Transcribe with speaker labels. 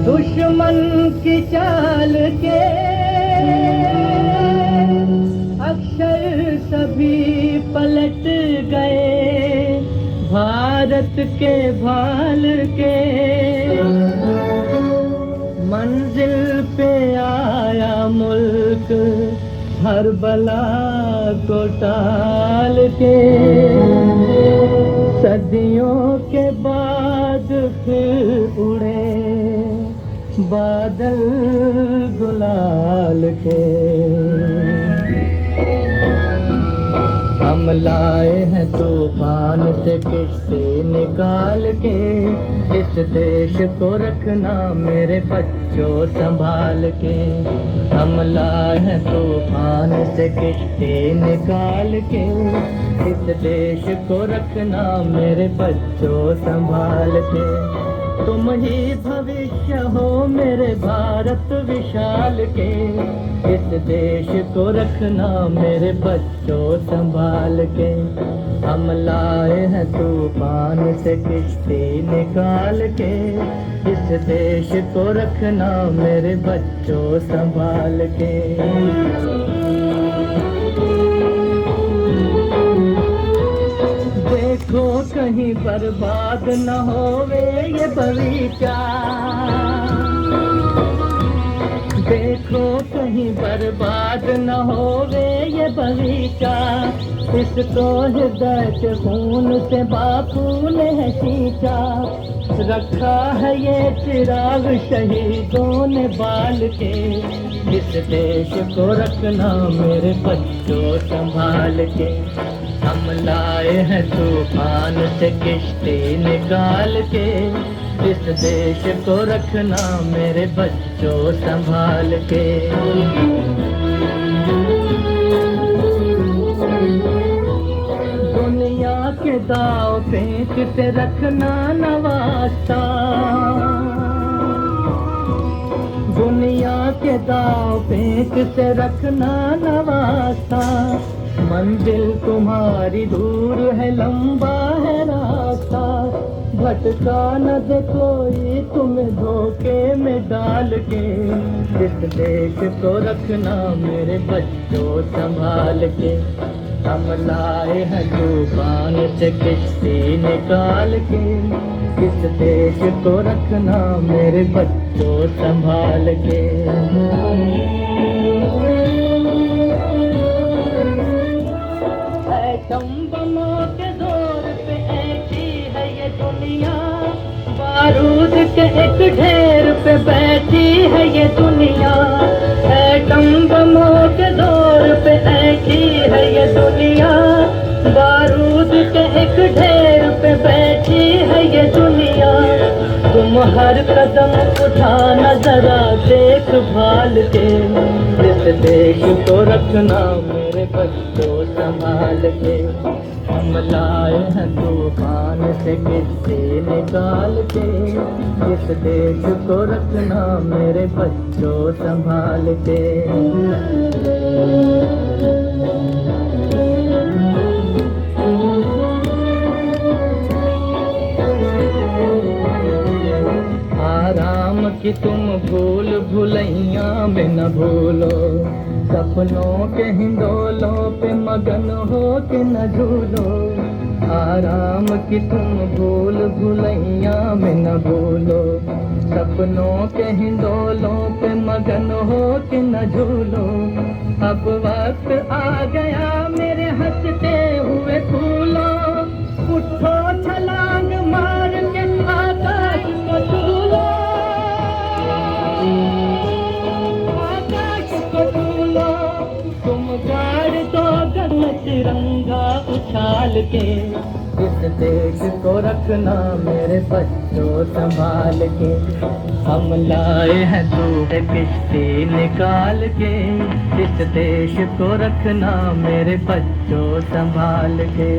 Speaker 1: दुश्मन की चाल के अक्षर सभी पलट गए, भारत के भाल के मंजिल पे आया मुल्क हर बला को टाल के। सदियों के बाद फिर उड़े बादल गुलाल के। हम लाए हैं तूफान से किश्ती निकाल के, इस देश को रखना मेरे बच्चों संभाल के। हम लाए हैं तूफान से किश्ती निकाल के, इस देश को रखना मेरे बच्चों संभाल के। तुम ही भविष्य हो मेरे भारत विशाल के, इस देश को रखना मेरे बच्चों संभाल के। हम लाए हैं तूफान से किश्ती निकाल के, इस देश को रखना मेरे बच्चों संभाल के। देखो कहीं बर्बाद न होवे ये बगीचा, देखो कहीं बर्बाद न होवे ये बगीचा। इसको हृदय के खून से बापू ने है सींचा, रखा है ये चिराग शहीदों ने बाल के। इस देश को रखना मेरे बच्चों संभाल के। हम लाए हैं तूफान से किश्ती निकाल के, इस देश को रखना मेरे बच्चों संभाल के। दुनिया के दाव पेच से रखना न वास्ता, दुनिया के दाव पेच से रखना न वास्ता। मंजिल तुम्हारी दूर है, लंबा है रास्ता, भटका न दे कोई तुम्हें धोखे में डाल के। इस देश को रखना मेरे बच्चों संभाल के। हम लाए हैं तूफान से किश्ती निकाल के, इस देश को रखना मेरे बच्चों संभाल के। बमों के दौर पे ऐसी है ये दुनिया, बारूद के एक ढेर पे बैठी है ये दुनिया। एटम बमों के दौर पे ऐसी है ये दुनिया, बारूद के एक ढेर पे बैठी है ये दुनिया। तुम हर कदम उठाना जरा देखभाल के, इस देश को रखना मेरे बच्चों संभाल के। हम लाए हैं तूफान से किश्ती निकाल के, इस देश को रखना मेरे बच्चों संभाल के। आराम की तुम भूल भुलैया में न भूलो, सपनों के हिंडोलों पे मगन हो के न झूलो। आराम की तुम भूल भुलैया में न भूलो, सपनों के हिंडोलों पे मगन हो के न झूलो। अब वक्त आ गया मेरे हंसते हुए फूलों, उठो छलांग मार के आकाश को छू लो, आकाश को छू लो। तुम गाड़ दो गगन तिरंगा उछाल के, इस देश को रखना मेरे बच्चों संभाल के। हम लाए हैं दूध किश्ती निकाल के, इस देश को रखना मेरे बच्चों संभाल के।